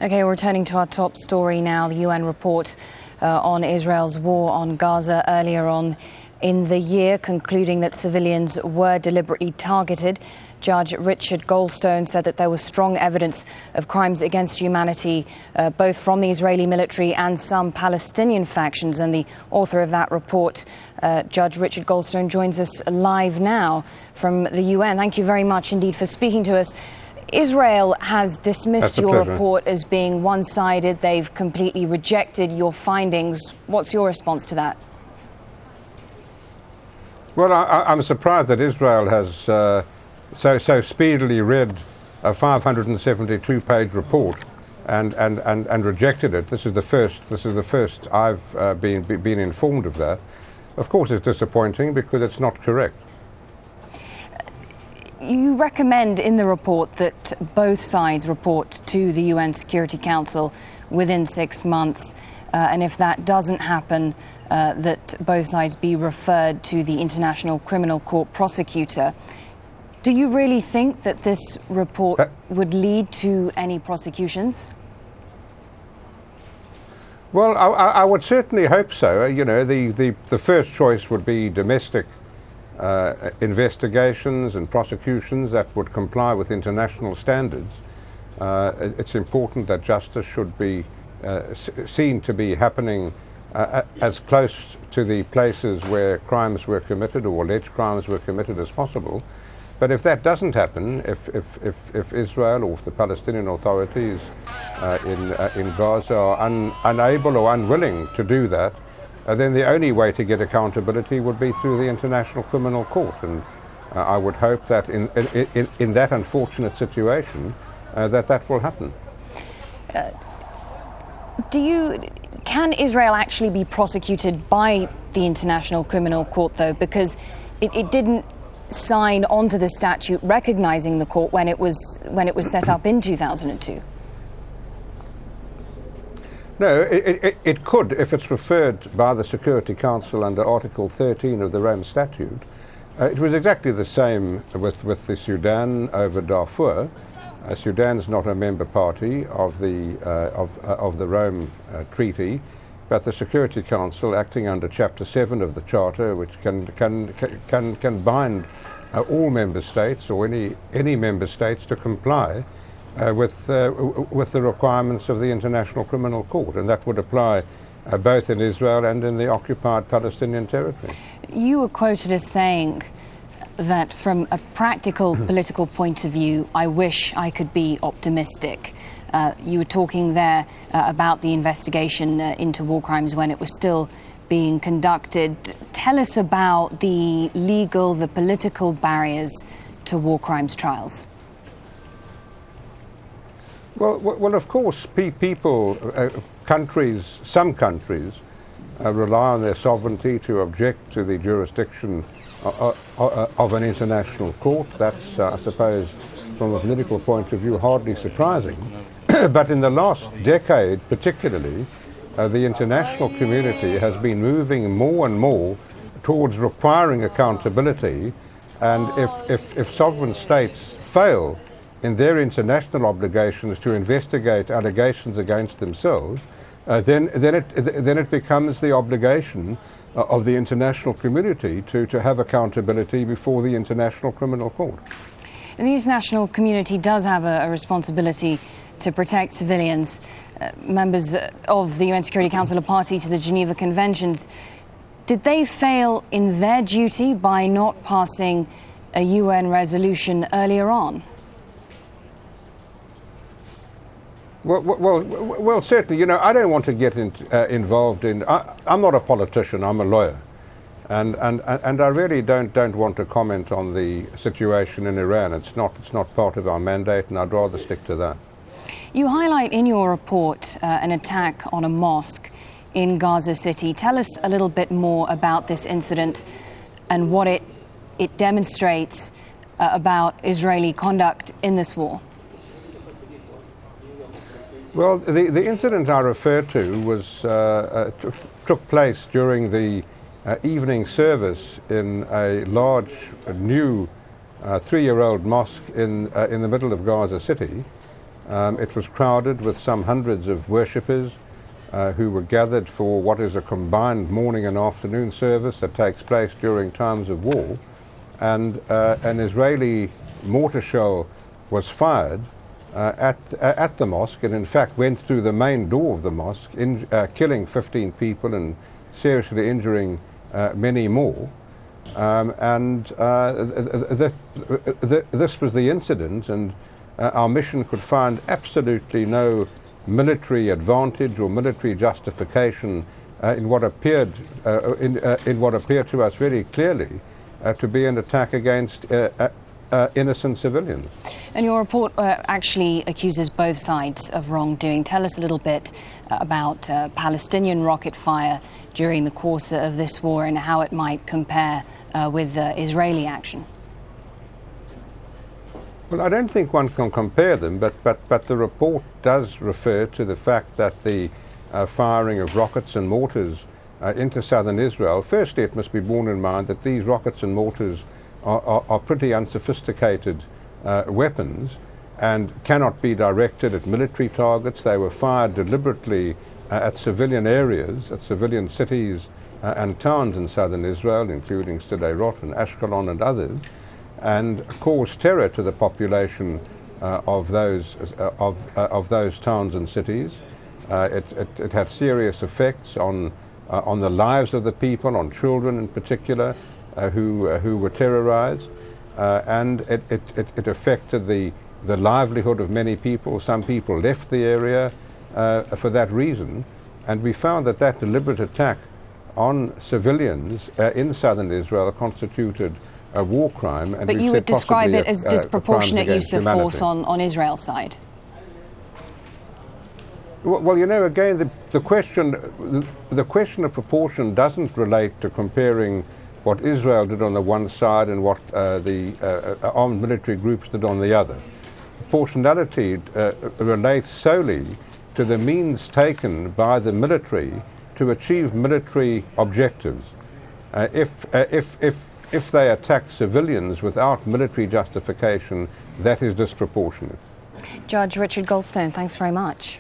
Okay, we're turning to our top story now, the UN report on Israel's war on Gaza earlier on in the year, concluding that civilians were deliberately targeted. Judge Richard Goldstone said that there was strong evidence of crimes against humanity, both from the Israeli military and some Palestinian factions. And the author of that report, Judge Richard Goldstone, joins us live now from the UN. Thank you very much indeed for speaking to us. Israel has dismissed your report as being one-sided. They've completely rejected your findings. What's your response to that? Well, I'm surprised that Israel has so speedily read a 572-page report and rejected it. This is the first I've been informed of that. Of course, it's disappointing because it's not correct. You recommend in the report that both sides report to the UN Security Council within 6 months, and if that doesn't happen, that both sides be referred to the International Criminal Court prosecutor. Do you really think that this report would lead to any prosecutions? Well, I would certainly hope so. You know, the first choice would be domestic investigations and prosecutions that would comply with international standards. It's important that justice should be seen to be happening as close to the places where crimes were committed or alleged crimes were committed as possible. But if that doesn't happen, if Israel or if the Palestinian authorities in Gaza are unable or unwilling to do that, then the only way to get accountability would be through the International Criminal Court. And I would hope that in that unfortunate situation, that will happen. Can Israel actually be prosecuted by the International Criminal Court, though? Because it didn't sign onto the statute recognizing the court when it was set up in 2002. No, it could if it's referred by the Security Council under Article 13 of the Rome Statute. It was exactly the same with the Sudan over Darfur. Sudan's not a member party of the Rome Treaty, but the Security Council, acting under Chapter 7 of the Charter, which can bind all member states or any member states to comply with the requirements of the International Criminal Court, and that would apply both in Israel and in the occupied Palestinian territory. You were quoted as saying that from a practical political point of view, I wish I could be optimistic. You were talking there about the investigation into war crimes when it was still being conducted. Tell us about the political barriers to war crimes trials. Well, of course, some countries rely on their sovereignty to object to the jurisdiction of an international court. That's, I suppose, from a political point of view, hardly surprising. But in the last decade, particularly, the international community has been moving more and more towards requiring accountability. And if sovereign states fail in their international obligations to investigate allegations against themselves, then it becomes the obligation of the international community to have accountability before the International Criminal Court. And the international community does have a responsibility to protect civilians. Members of the UN Security Council are party to the Geneva Conventions. Did they fail in their duty by not passing a UN resolution earlier on? Well, certainly. You know, I don't want to get involved in. I'm not a politician. I'm a lawyer, and I really don't want to comment on the situation in Iran. It's not part of our mandate, and I'd rather stick to that. You highlight in your report an attack on a mosque in Gaza City. Tell us a little bit more about this incident and what it demonstrates about Israeli conduct in this war. Well, the incident I referred to was took place during the evening service in a large, new 3-year-old mosque in the middle of Gaza City. It was crowded with some hundreds of worshippers who were gathered for what is a combined morning and afternoon service that takes place during times of war. And an Israeli mortar shell was fired at the mosque, and in fact went through the main door of the mosque, killing 15 people and seriously injuring many more. This was the incident, and our mission could find absolutely no military advantage or military justification in what appeared to us very clearly to be an attack against innocent civilians. And your report actually accuses both sides of wrongdoing. Tell us a little bit about Palestinian rocket fire during the course of this war and how it might compare with Israeli action. Well, I don't think one can compare them, but the report does refer to the fact that the firing of rockets and mortars into southern Israel, firstly it must be borne in mind that these rockets and mortars are pretty unsophisticated weapons and cannot be directed at military targets. They were fired deliberately at civilian areas, at civilian cities and towns in southern Israel, including Sderot and Ashkelon and others, and caused terror to the population of those towns and cities. It had serious effects on the lives of the people, on children in particular, who were terrorized, and it affected the livelihood of many people. Some people left the area for that reason, and we found that deliberate attack on civilians in southern Israel constituted a war crime. And but you would describe it as disproportionate use of force on Israel's side? Well, you know, again, the question of proportion doesn't relate to comparing what Israel did on the one side and what the armed military groups did on the other. Proportionality relates solely to the means taken by the military to achieve military objectives. If they attack civilians without military justification, that is disproportionate. Judge Richard Goldstone, thanks very much.